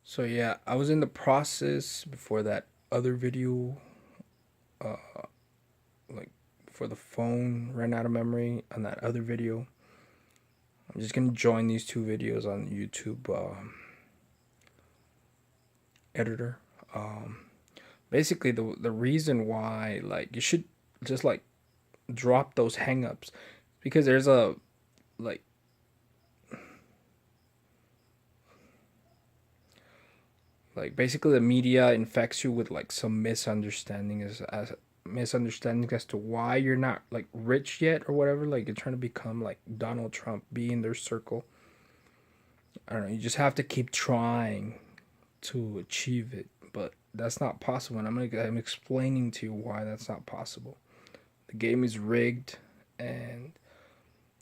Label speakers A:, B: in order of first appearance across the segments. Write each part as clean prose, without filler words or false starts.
A: So yeah, I was in the process before that other video, uh, like before the phone ran out of memory on that other video. I'm just gonna join these two videos on YouTube editor. Um, Basically, the reason why like you should just like drop those hangups because there's a like basically the media infects you with like some misunderstanding as misunderstanding as to why you're not like rich yet or whatever, like you're trying to become like Donald Trump, be in their circle. I don't know, you just have to keep trying to achieve it, but that's not possible, and I'm explaining to you why that's not possible. The game is rigged, and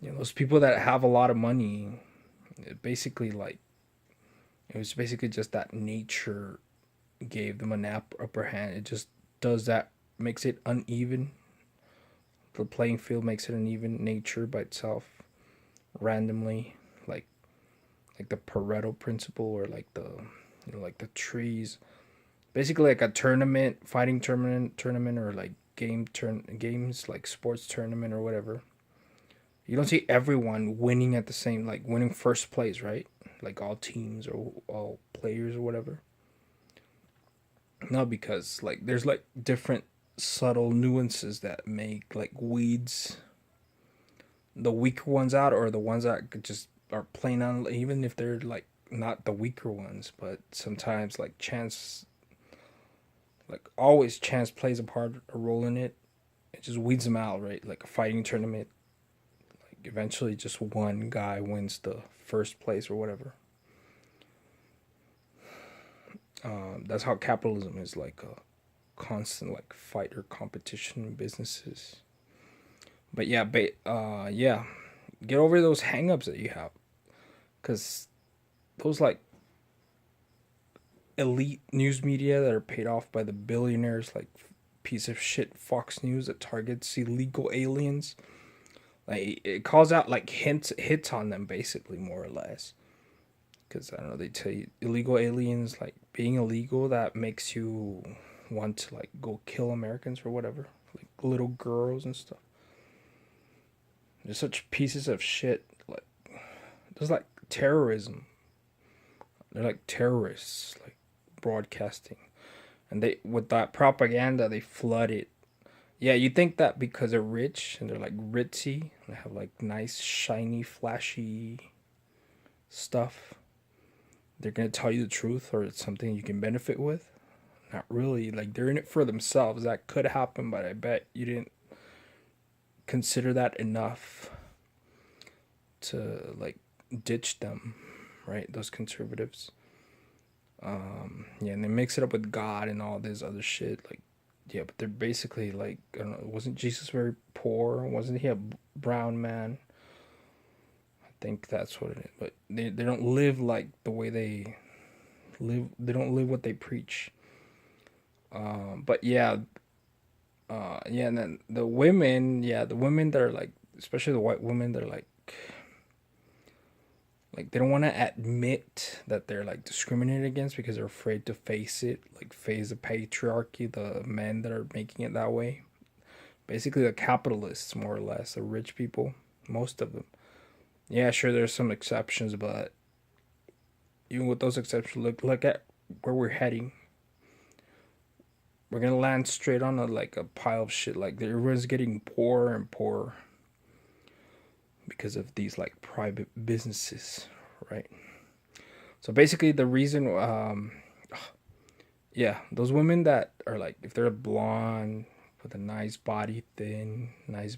A: those people that have a lot of money, it basically like it was basically just that nature gave them an upper hand. It just does that, makes it uneven. The playing field makes it uneven. Nature by itself, randomly, like the Pareto principle, or like the like the trees. Basically, like a tournament, fighting tournament, or like games like sports tournament or whatever. You don't see everyone winning at the same, like winning first place, right? Like all teams or all players or whatever. No, because like there's like different subtle nuances that make like weeds the weaker ones out, or the ones that just are plain on, even if they're like not the weaker ones, but sometimes like chance, like always chance plays a role in it. It just weeds them out, right? Like a fighting tournament, like eventually just one guy wins the first place or whatever. That's how capitalism is, like a constant like fight or competition in businesses. But yeah, yeah, get over those hangups that you have, because those like elite news media that are paid off by the billionaires, like piece of shit Fox News that targets illegal aliens, like it calls out like hits on them, basically, more or less. Because I don't know, they tell you illegal aliens, like being illegal, that makes you want to like go kill Americans or whatever, like little girls and stuff. They're such pieces of shit. Like there's like terrorism. They're like terrorists, like broadcasting, and they, with that propaganda, they flood it. Yeah, you think that because they're rich and they're like ritzy, they have like nice, shiny, flashy stuff, they're gonna tell you the truth, or it's something you can benefit with. Not really. Like they're in it for themselves. That could happen, but I bet you didn't consider that enough to like ditch them, right? Those conservatives. Yeah, and they mix it up with God and all this other shit. Like, yeah, but they're basically like, I don't know. Wasn't Jesus very poor? Wasn't he a brown man? I think that's what it is. But they don't live like the way they live. They don't live what they preach. But yeah, yeah, and then the women, yeah, the women that are like, especially the white women, they're like they don't want to admit that they're like discriminated against because they're afraid to face it, like face the patriarchy, the men that are making it that way. Basically, the capitalists, more or less, the rich people, most of them. Yeah, sure, there's some exceptions, but even with those exceptions, look at where we're heading. We're gonna land straight on a pile of shit. Like everyone's getting poorer and poorer because of these like private businesses, right? So basically, the reason, yeah, those women that are like, if they're blonde with a nice body, thin, nice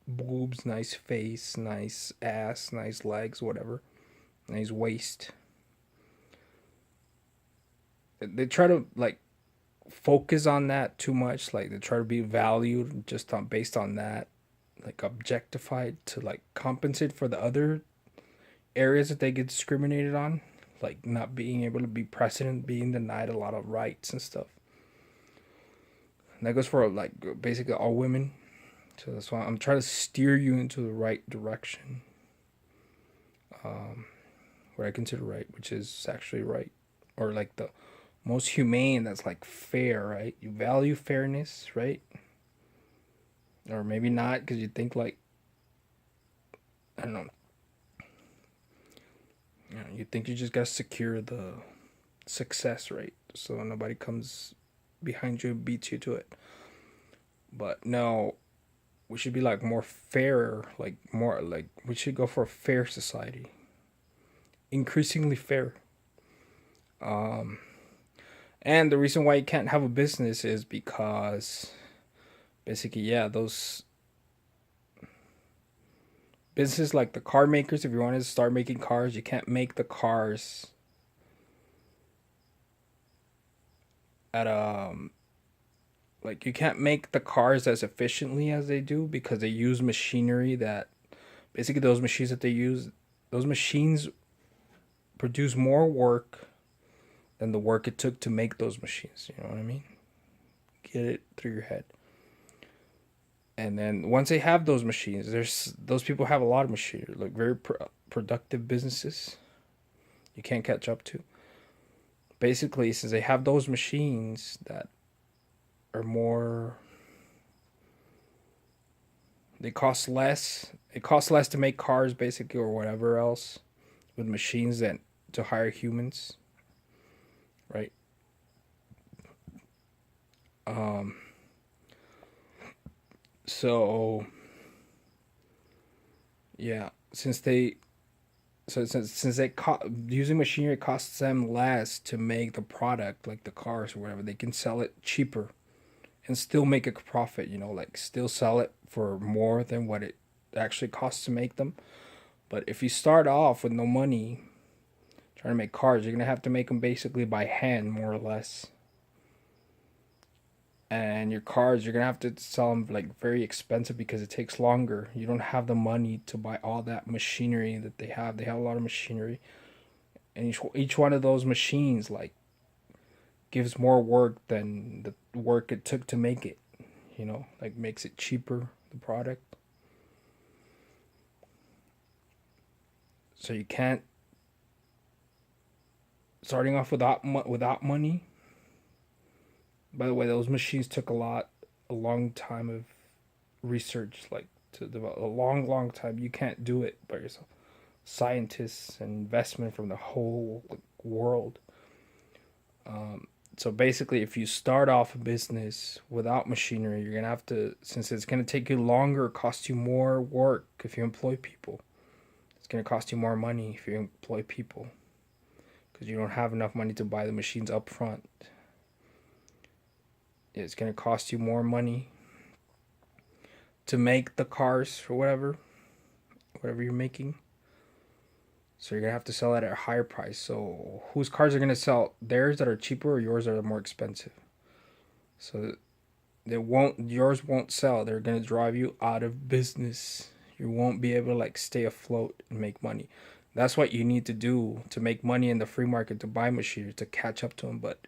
A: boobs, nice face, nice ass, nice legs, whatever, nice waist, they try to like focus on that too much. Like they try to be valued just on based on that, like objectified to like compensate for the other areas that they get discriminated on, like not being able to be president, being denied a lot of rights and stuff. And that goes for like basically all women. So that's why I'm trying to steer you into the right direction, what I consider right, which is actually right, or like the most humane, that's like fair, right? You value fairness, right? Or maybe not because you think like, I don't know, you think you just gotta secure the success rate so nobody comes behind you and beats you to it. But no, we should be like more fair, like more like we should go for a fair society, increasingly fair. Um, and the reason why you can't have a business is because basically, yeah, those businesses like the car makers, if you wanted to start making cars, you can't make the cars at like you can't make the cars as efficiently as they do because they use machinery that basically those machines that they use, those machines produce more work than the work it took to make those machines. You know what I mean? Get it through your head. And then once they have those machines, there's those people have a lot of machinery, like very productive businesses. You can't catch up to. Basically, since they have those machines that are more, they cost less. It costs less to make cars, basically, or whatever else, with machines than to hire humans, right? Um, so yeah, since using machinery costs them less to make the product, like the cars or whatever, they can sell it cheaper and still make a profit. Like still sell it for more than what it actually costs to make them. But if you start off with no money trying to make cars, you're gonna have to make them basically by hand, more or less. And your cars, you're gonna have to sell them like very expensive because it takes longer. You don't have the money to buy all that machinery that they have. They have a lot of machinery, and each one of those machines like gives more work than the work it took to make it. Like makes it cheaper, the product. So you can't starting off without money. By the way, those machines took a long time of research, like to develop a long time. You can't do it by yourself. Scientists and investment from the whole world. So basically, if you start off a business without machinery, you're gonna have to, since it's gonna take you longer, cost you more work if you employ people. It's gonna cost you more money if you employ people because you don't have enough money to buy the machines up front. It's gonna cost you more money to make the cars or whatever you're making. So you're gonna have to sell it at a higher price. So whose cars are gonna sell? Theirs that are cheaper or yours that are more expensive? So yours won't sell. They're gonna drive you out of business. You won't be able to like stay afloat and make money. That's what you need to do to make money in the free market, to buy machinery to catch up to them. But